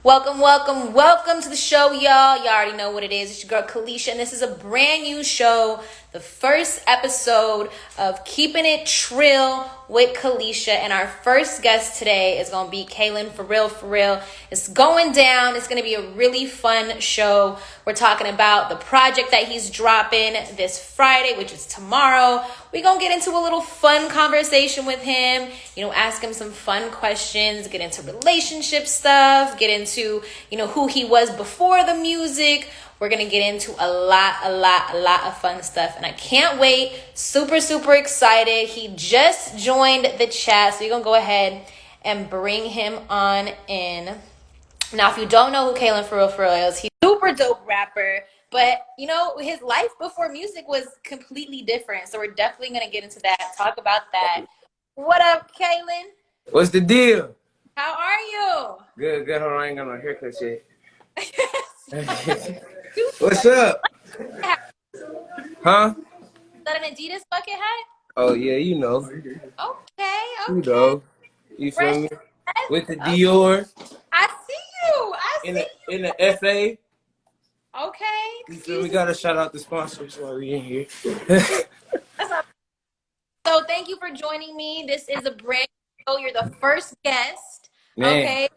Welcome, welcome, welcome to the show, y'all. Y'all already know what it is. It's your girl, Kalisha, and this is a brand new show, the first episode of Keeping It Trill with Kalisha. And our first guest today is going to be Kailyn, for real, for real. It's going down. It's going to be a really fun show. We're talking about the project that he's dropping this Friday, which is tomorrow. We're going to get into a little fun conversation with him, ask him some fun questions, get into relationship stuff, get into, who he was before the music. We're going to get into a lot of fun stuff. And I can't wait. Super, super excited. He just joined the chat. So you're going to go ahead and bring him on in. Now, if you don't know who Kalan for real is, he's a super dope rapper. But, his life before music was completely different. So we're definitely going to get into that, talk about that. What up, Kailyn? What's the deal? How are you? Good. Hold on, I ain't got no haircut yet. What's up? Huh? Is that an Adidas bucket hat? Oh, yeah, you know. Okay. You know. You feel me? Fresh. With the Dior. I see you. In the FA. Okay. You feel me? Gotta shout out the sponsors while we in here. So thank you for joining me. This is a brand new show. You're the first guest. Man. Okay.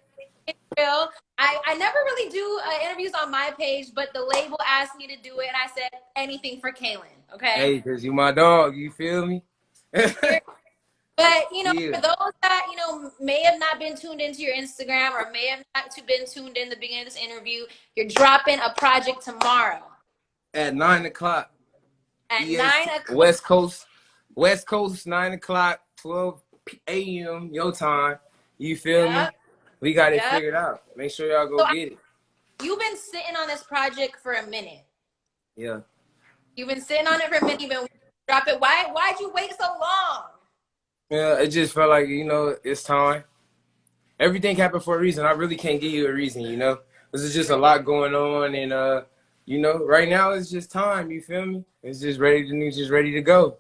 Real. I never really do interviews on my page, but the label asked me to do it, and I said anything for Kailyn. Okay. Hey, because you my dog. You feel me? But, Yeah. For those that, may have not been tuned into your Instagram or may have not been tuned in the beginning of this interview, you're dropping a project tomorrow. At 9 o'clock. At 9 o'clock. West Coast, 9 o'clock, 12 a.m. your time. You feel me? We got it figured out. Make sure y'all go get it. You've been sitting on this project for a minute. Yeah. You've been sitting on it for a minute. You've been drop it. Why'd you wait so long? Yeah, it just felt like, it's time. Everything happened for a reason. I really can't give you a reason, This is just a lot going on, and right now it's just time. You feel me? It's just ready to go.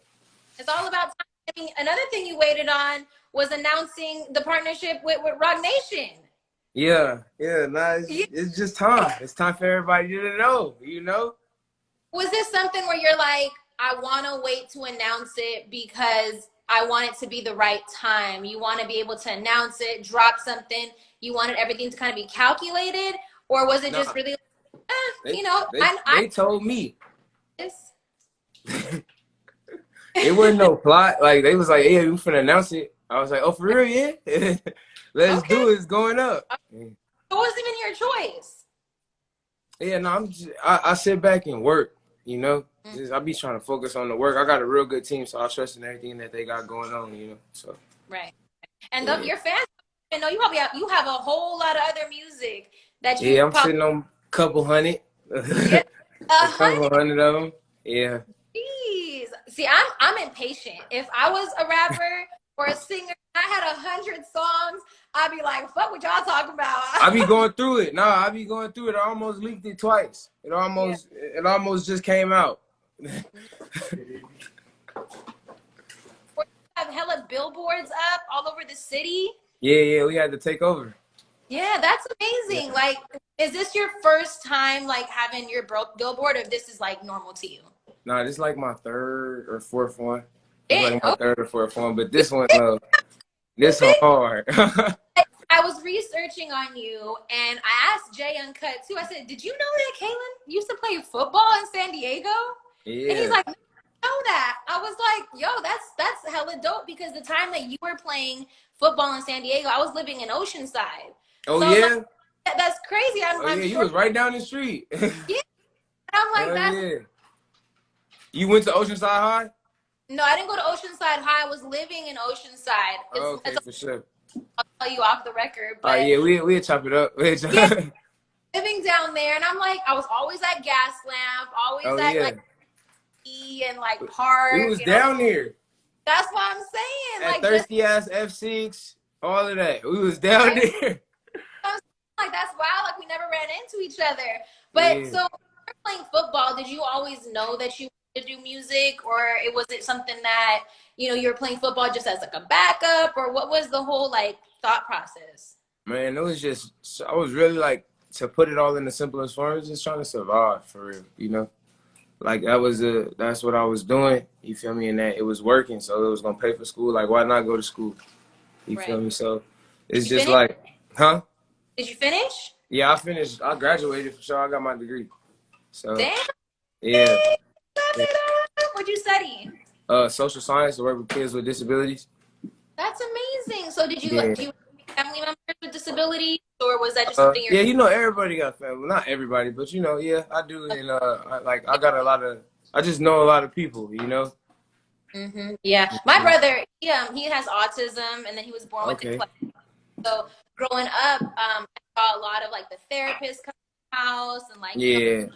It's all about time. I mean, another thing you waited on was announcing the partnership with Rock Nation. Yeah. Nah, it's just time. It's time for everybody to know. Was this something where you're like, I want to wait to announce it because I want it to be the right time? You want to be able to announce it, drop something. You wanted everything to kind of be calculated, or was it just really, They told me. This. It wasn't no plot. Like, they was like, "Hey, we finna announce it." I was like, "Oh, for real, yeah? Let's do it. It's going up." It wasn't even your choice. Yeah, no, I sit back and work. I be trying to focus on the work. I got a real good team, so I trust in everything that they got going on. So right. And your fans, you have a whole lot of other music that you. Yeah, I'm sitting on a couple hundred. Yeah, a couple hundred of them. Yeah. Jeez. See, I'm impatient. If I was a rapper or a singer, I had 100 songs, I'd be like, fuck what y'all talking about. I be going through it. I be going through it. I almost leaked it twice. It almost just came out. You have hella billboards up all over the city. Yeah, we had to take over. Yeah, that's amazing. Like, is this your first time having your billboard, or this is normal to you? Nah, this is my third or fourth one. It's my third or fourth one, but this one, this one hard. I was researching on you, and I asked Jay Uncut too. I said, "Did you know that Kailyn used to play football in San Diego?" Yeah. And he's like, "I know that." I was like, "Yo, that's hella dope," because the time that you were playing football in San Diego, I was living in Oceanside. Oh, so yeah? That's crazy. I'm sure. You was right down the street. Yeah. And I'm like, that's... Yeah. You went to Oceanside High? No, I didn't go to Oceanside High. I was living in Oceanside. Okay, for sure. I'll tell you off the record. But yeah, we'll chop it up. Yeah, living down there, and I'm like, I was always at Gaslamp, always at and Park. We was down there. That's what I'm saying. At Thirsty Ass F6, all of that. We was down there. That's wild. We never ran into each other. But so when you were playing football, did you always know that you wanted to do music, or was it something that you were playing football just as a backup, or what was the whole thought process? Man, it was just, I was really like, to put it all in the simplest form, just trying to survive for real, you know? Like that's what I was doing, you feel me? And that it was working, so it was gonna pay for school. Like, why not go to school? You feel Right. me? So Did it's you just finish? like, huh? Did you finish? Yeah, I finished, I graduated for sure. I got my degree. So Damn. yeah. Clap Yeah. it up. What'd you study? Social science to work with kids with disabilities. That's amazing. So Yeah. do you have family members with disabilities, or was that just something you're? Yeah, everybody got family. Well, not everybody, but yeah, I do. And I got a lot of, I just know a lot of people, Yeah, my brother, he has autism, and then he was born with Okay. dyslexia. So growing up, I saw a lot of like the therapists come to the house, and like Yeah.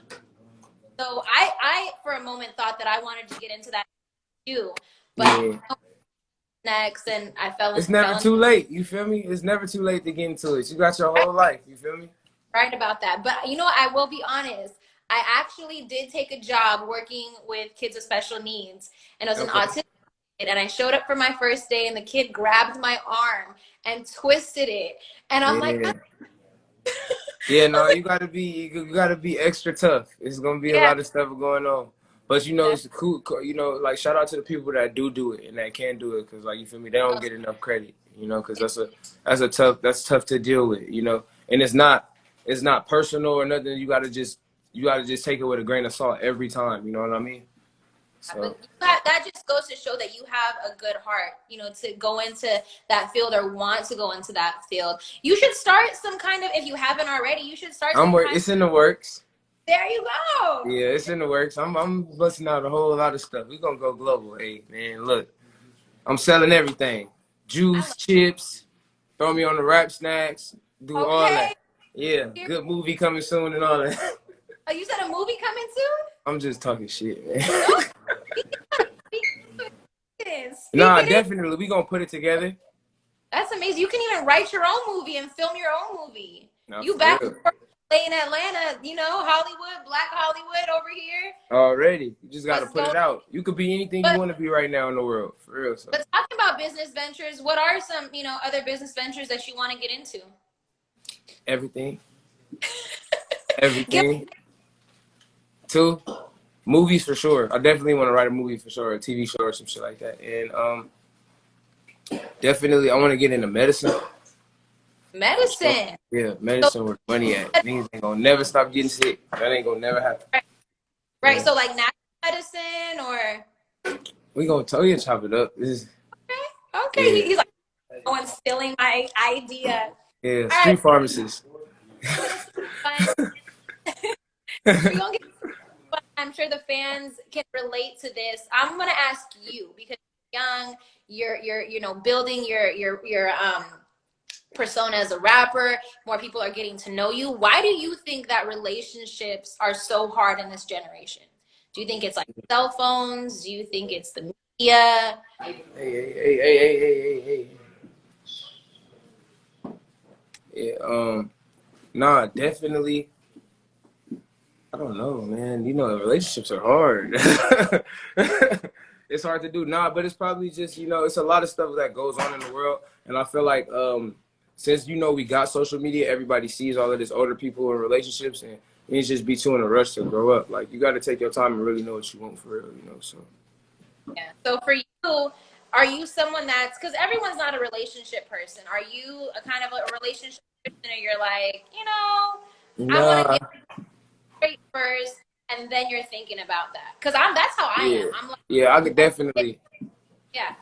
so I for a moment thought that I wanted to get into that too, but Yeah. next, and I fell It's never too late. You feel me? It's never too late to get into it. You got your whole life. You feel me? right about that. But I will be honest. I actually did take a job working with kids with special needs, and it was an Okay. autistic kid. And I showed up for my first day, and the kid grabbed my arm and twisted it, and I'm like, Yeah. Yeah, no, you gotta be extra tough. It's gonna be a yeah, lot of stuff going on, but that, it's cool. Like shout out to the people that do it and that can do it, cause like you feel me, they don't get enough credit. Cause that's tough to deal with. And it's not personal or nothing. You gotta just take it with a grain of salt every time. You know what I mean? So but that just goes to show that you have a good heart, to go into that field or want to go into that field. You should start some kind of, if you haven't already, you should start some kind. it's in the works. There you go. Yeah, it's in the works. I'm busting out a whole lot of stuff. We gonna go global. Hey man, look. I'm selling everything. I Juice, love, chips, throw me on the rap snacks, do all okay. that. Yeah, good movie coming soon and all that. Oh, you said a movie coming soon? I'm just talking shit, man. No. Speak it in. Speak Nah, it in. definitely. We gonna put it together. That's amazing. You can even write your own movie and film your own movie. Nah, You for back real. in Atlanta, Hollywood, Black Hollywood over here. Already. You just gotta What's put going it out. You could be anything you but want to be right now in the world. For real. So but talking about business ventures, what are some, other business ventures that you want to get into? everything. Give Everything. Two. Movies for sure. I definitely want to write a movie for sure, a TV show or some shit like that. And definitely I want to get into medicine. medicine. Yeah, So medicine where the money at. Niggas ain't gonna never stop getting sick. That ain't gonna never happen. right. Yeah. So like natural medicine or We gonna tell you chop it up. This is okay. yeah, He's like, oh, I'm stealing my idea. yeah. All right, Street pharmacist. we're gonna see fun. We're gonna get fun. I'm sure the fans can relate to this. I'm gonna ask you because you're young, you're building your persona as a rapper. More people are getting to know you. Why do you think that relationships are so hard in this generation? Do you think it's like cell phones? Do you think it's the media? Hey, hey, hey, hey, hey, hey, hey, hey. Yeah. Nah, definitely. I don't know, man. Relationships are hard. It's hard to do. Nah, but it's probably just it's a lot of stuff that goes on in the world, and I feel like since we got social media, everybody sees all of this older people in relationships, and you just be too in a rush to grow up. Like you got to take your time and really know what you want for real. So Yeah. So for you, are you someone that's because everyone's not a relationship person? Are you a kind of a relationship person, or you're like, I want to nah, get straight first, and then you're thinking about that? Because that's how I yeah, am. I'm like, yeah. I could yeah.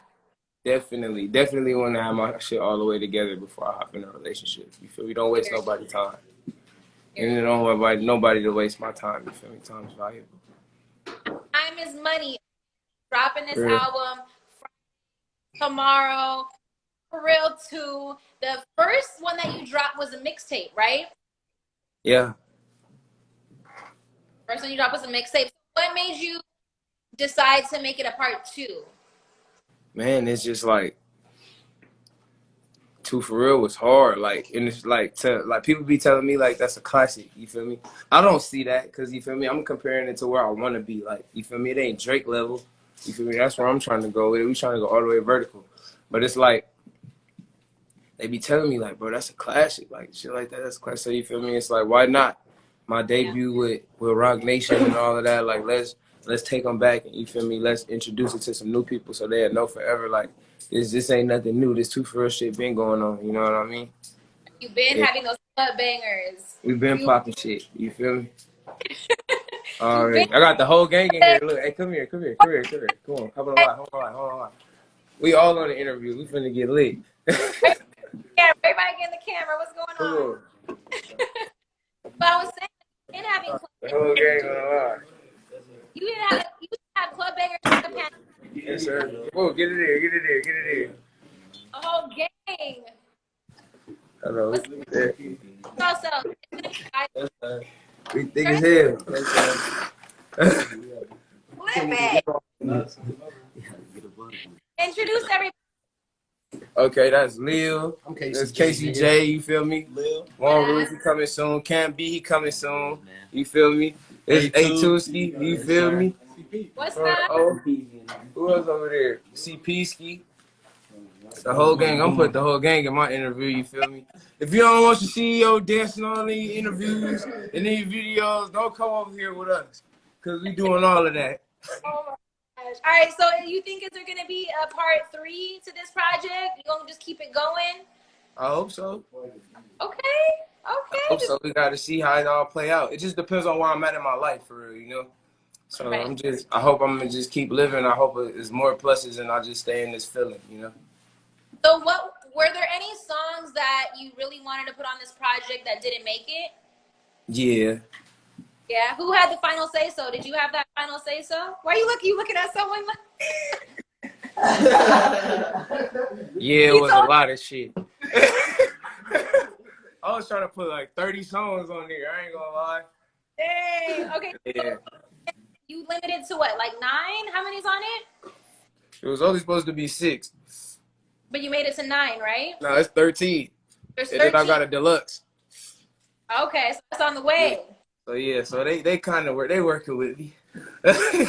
definitely want to have my shit all the way together before I hop in a relationship. You feel me? Don't waste nobody's time, and then don't want nobody to waste my time. You feel me? Time's valuable. Time is money. Dropping this For real. album tomorrow. For real, too. The first one that you dropped was a mixtape, right? Yeah. First one you dropped was a mixtape. What made you decide to make it a part two? Man, it's just like TwoFr was hard. Like, and it's like people be telling me like that's a classic. You feel me? I don't see that because you feel me. I'm comparing it to where I want to be. Like, you feel me? It ain't Drake level. You feel me? That's where I'm trying to go with it. We trying to go all the way vertical. But it's like they be telling me like, bro, that's a classic, like shit like that. That's a classic. So you feel me? It's like, why not? My debut with Rock Nation and all of that. Like, let's take them back, and you feel me? Let's introduce it to some new people so they'll know forever. Like, this ain't nothing new. This TwoFr shit been going on. You know what I mean? You've been having those club bangers. We've been popping shit. You feel me? You've been. Alright, I got the whole gang in here. Look, hey, come here. Come on, come on. We all on the interview. We finna get lit. Yeah, everybody get in the camera. What's going on? But I was saying, you didn't having club The whole gang on the line. You didn't have club bangers in the past. Yes, sir. Whoa, get it here. A whole gang. Hello. Also, We think as hell. Flip it. Introduce everybody. Okay, that's Lil. That's KCJ, you feel me? One Roof, he coming soon. Can't Be, he coming soon. You feel me? It's A2ski, you feel me? What's that? Oh, who else over there? CP Ski. The whole gang. I'm putting the whole gang in my interview, you feel me? If you don't want your CEO dancing on these interviews and these videos, don't come over here with us. Because we doing all of that. Oh my gosh. All right, so you think is there going to be a part 3 to this project? You going to just keep it going? I hope so. Okay. I hope so. We got to see how it all play out. It just depends on where I'm at in my life, for real, you know? So right. I hope I'm going to just keep living. I hope it's more pluses and I just stay in this feeling, you know? So were there any songs that you really wanted to put on this project that didn't make it? Yeah. Yeah. Who had the final say so? Did you have that final say so? Why are you looking at someone like Yeah, it was a lot of shit. I was trying to put like 30 songs on there. I ain't gonna lie. Dang. Okay. Yeah. You limited to what, like 9? How many's on it? It was only supposed to be 6. But you made it to 9, right? No, it's 13. There's 13. 13. And then I got a deluxe. Okay, so it's on the way. So they kind of working with me. Okay,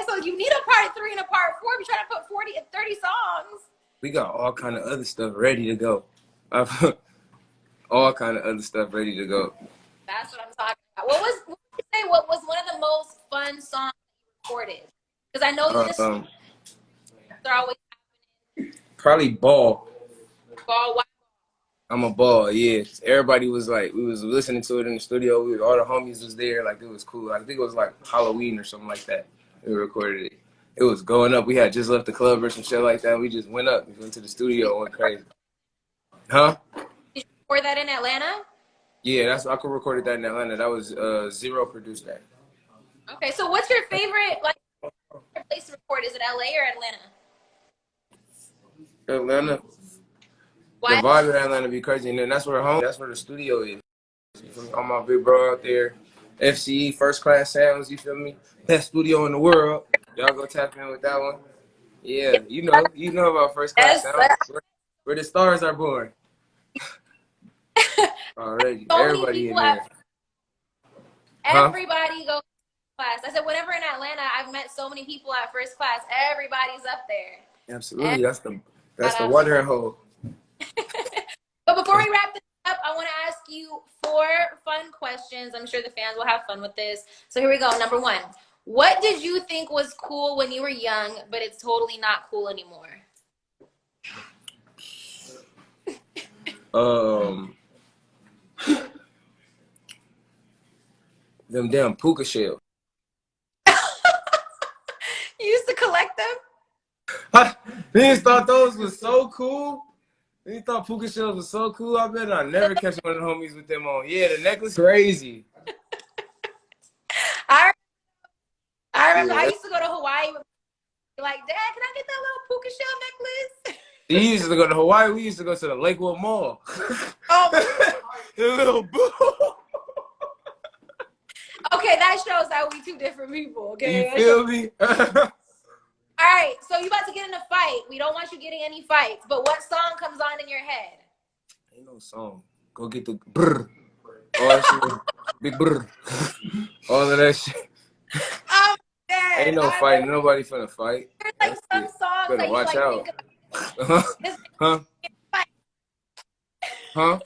so you need a part 3 and a part 4. You're trying to put 30 songs. We got all kind of other stuff ready to go. All kind of other stuff ready to go. That's what I'm talking about. What was one of the most fun songs you recorded? Because I know you they're always happening. Probably Ball. Ball. I'm a Ball, yeah. Everybody was like, we was listening to it in the studio. All the homies was there. Like, it was cool. I think it was like Halloween or something like that. We recorded it. It was going up. We had just left the club or some shit like that. We just went up. We went to the studio and went crazy. Huh? Did you record that in Atlanta? Yeah, I could recorded that in Atlanta. That was Zero produced that. Okay, so what's your favorite place to record? Is it LA or Atlanta? Atlanta. Why? The vibe in Atlanta be crazy, and then that's where the studio is. All my big bro out there, FCE, First Class Sounds, you feel me? Best studio in the world. Y'all go tap in with that one. Yeah, you know about First Class Sounds. Where the stars are born. Already, so everybody in there. Everybody goes to class. I said, whenever in Atlanta, I've met so many people at First Class. Everybody's up there. Absolutely, that's the watering hole. But before we wrap this up, I want to ask you 4 fun questions. I'm sure the fans will have fun with this. So here we go. Number 1, what did you think was cool when you were young, but it's totally not cool anymore? Them damn puka shell. You used to collect them? Niggas thought those was so cool. They thought puka shells was so cool. I bet I never catch one of the homies with them on. Yeah, the necklace crazy. I remember I used to go to Hawaii with like, Dad, can I get that little puka shell necklace? He used to go to Hawaii. We used to go to the Lakewood Mall. Oh, the little boo. Okay, that shows that we 2 different people. Okay, you feel me? All right, so you about to get in a fight. We don't want you getting any fights. But what song comes on in your head? Ain't no song. Go get the brr. All that shit. Big brr. All of that shit. I'm dead. Ain't no fighting. Nobody finna fight. There's like some songs better that watch you out. think about. Huh? Huh?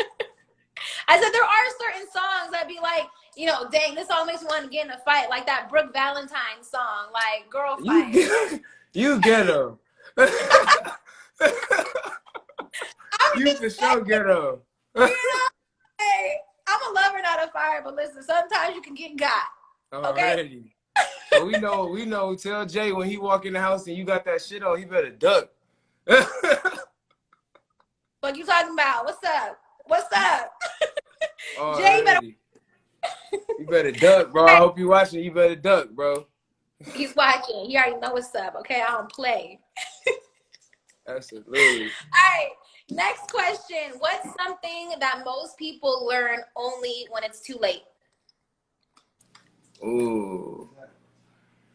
I said there are certain songs that be like, you know, dang, this song makes me want to get in a fight, like that Brooke Valentine song, like Girl You Fight. get you get her. I'm You for sure respecting, get her. you know, hey, I'm a lover, not a fire, but listen, sometimes you can get got. Okay? Already. So we know. Tell Jay when he walk in the house and you got that shit on, he better duck. What you talking about? What's up? What's up? Jay, Already. You better duck, bro. I hope you watching. You better duck, bro. he's watching. He already know what's up. Okay, I don't play. Absolutely. All right. Next question. What's something that most people learn only when it's too late? Ooh.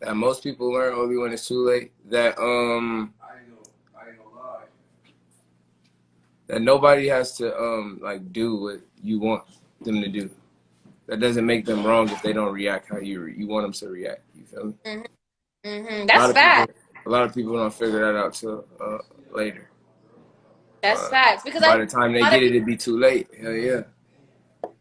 That most people learn only when it's too late. That nobody has to like do what you want them to do. That doesn't make them wrong if they don't react how you want them to react. You feel me? Mm-hmm. Mm-hmm. That's fact. A lot of people don't figure that out till later. That's facts. Because I By think the time they a lot get of it, people, it'd be too late. Hell yeah.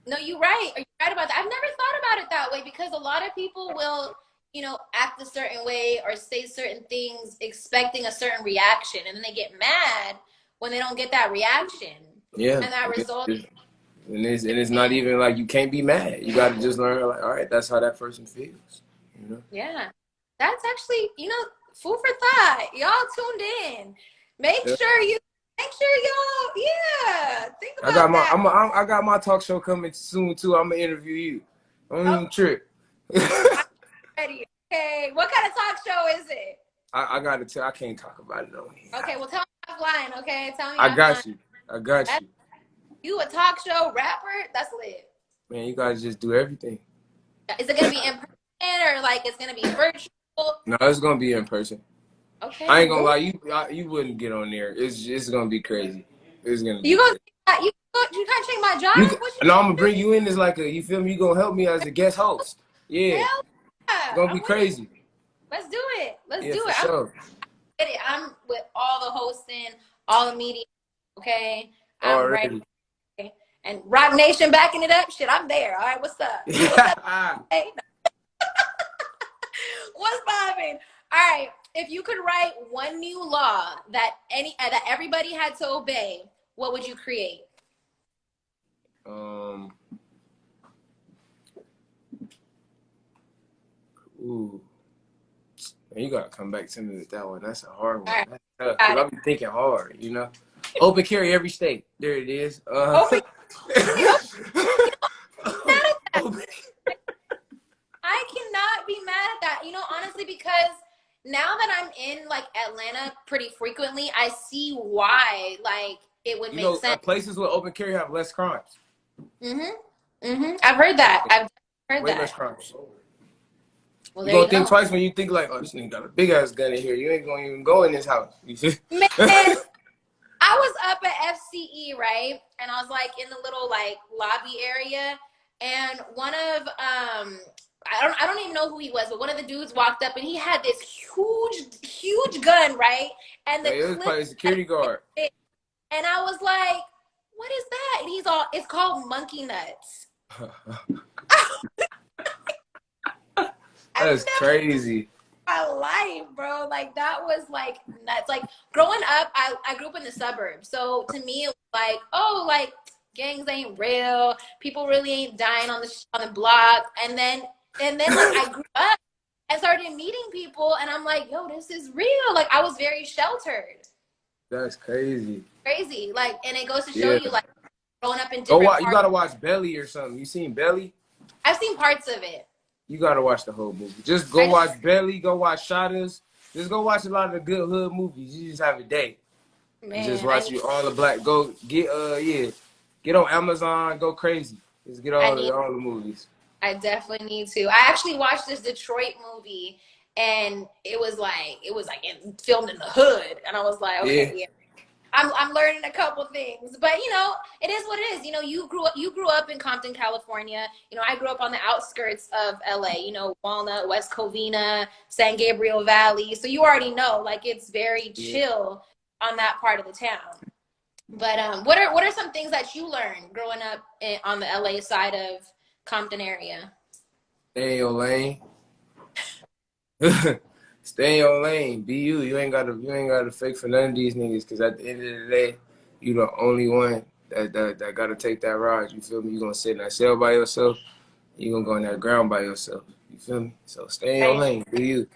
no, you're right. Are you right about that? I've never thought about it that way because a lot of people will, you know, act a certain way or say certain things expecting a certain reaction. And then they get mad when they don't get that reaction. Yeah. And that results And it's not even like you can't be mad. You got to just learn like, all right, that's how that person feels. You know. yeah. That's actually, you know, food for thought. Y'all tuned in. Yeah. Make sure y'all, yeah, think I about got my that. I got my talk show coming soon too. I'm gonna interview you. Don't Oh, even trip. I'm ready. Okay. What kind of talk show is it? I gotta tell. I can't talk about it on here. Okay, well tell me offline, okay? Tell me I offline. got you. I got That's you. you a talk show rapper? That's lit. Man, you gotta just do everything. Is it gonna be in person or like it's gonna be virtual? No, it's gonna be in person. I Okay, ain't gonna boom. lie, you wouldn't get on there. It's gonna be crazy. It's gonna You be gonna crazy. you gonna change my You job? What no, I'm gonna you bring you in as like a you feel me. You gonna help me as a guest host. Yeah, it's hell yeah. gonna be I'm with it. crazy. Let's do it. Let's Yeah, do for it. I'm sure. with it. I'm with all the hosting, all the media. Okay, I'm ready. Already. And Rock Nation backing it up. Shit, I'm there. All right, what's up? What's up? Hey, what's popping? All right. If you could write one new law that everybody had to obey, what would you create? um. Ooh. Man, you gotta come back to me with that one. That's a hard All one. right, That's tough got because it. I be thinking hard. You know. Open carry every state. There it is. Open, really open. You know, I'm mad at that. Open. I cannot be mad at that. You know, honestly, because now that I'm in like Atlanta pretty frequently, I see why like it would You make know, sense. places with open carry have less crimes. Mhm. Mhm. I've heard that. I've heard Way less that. crimes. Well, You there you gonna think go. twice when you think like, oh, this nigga got a big ass gun in here. You ain't gonna even go in this house. You see? Man, I was up at FCE, right? And I was like in the little like lobby area, and one of I don't even know who he was, but one of the dudes walked up and he had this huge gun, right? And the Like, it was clip probably a security guard. and I was like, "What is that?" And he's all, "It's called monkey nuts." I've That's never crazy. my life, bro. Like that was like nuts. Like growing up, I grew up in the suburbs. So to me it was like, oh, like gangs ain't real. People really ain't dying on the block. And then like I grew up and started meeting people and I'm like, yo, this is real. Like I was very sheltered. That's crazy. Crazy. Like and it goes to show Yeah. you like growing up in Go different watch. You parts. gotta watch Belly or something. You seen Belly? I've seen parts of it. You gotta watch the whole movie. Just go I just watch Belly. Go watch Shotters. Just go watch a lot of the good hood movies. You just have a day. And just man, I watch need you all the black. Go get yeah. Get on Amazon. Go crazy. Just get I need all the movies. I definitely need to. I actually watched this Detroit movie and it was like filmed in the hood and I was like, Yeah. okay, yeah. I'm learning a couple things. But you know, it is what it is. You know, you grew up in Compton, California. You know, I grew up on the outskirts of LA, you know, Walnut, West Covina, San Gabriel Valley. So you already know like it's very Yeah. chill on that part of the town. But what are some things that you learned growing up on the LA side of Compton area? Stay in your lane. Stay in your lane. Be you. You ain't gotta fake for none of these niggas. Cause at the end of the day, you the only one that gotta take that ride. You feel me? You gonna sit in that cell by yourself. You gonna go in that ground by yourself. You feel me? So stay in your Right. lane. Be you.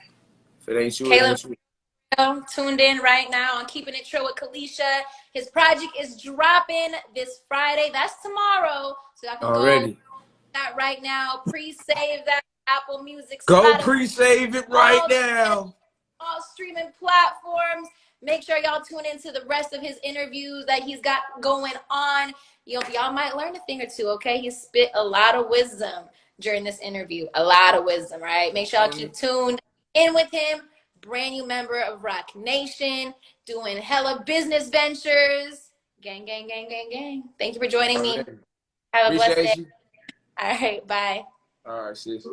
If it ain't you, it Kailyn ain't you. tuned in right now on Keeping It True with Kalisha. His project is dropping this Friday. That's tomorrow. So y'all can go Already. that right now. Pre-save that Apple Music, Go Spotify, pre-save it right all now. all streaming platforms. Make sure y'all tune into the rest of his interviews that he's got going on. Y'all might learn a thing or two, okay? He spit a lot of wisdom during this interview. A lot of wisdom, right? Make sure y'all keep tuned in with him. Brand new member of Rock Nation, doing hella business ventures. Gang, gang, gang, gang, gang. Thank you for joining me. Already. Have a blessed day. Appreciate you. All right, bye. All right, sis.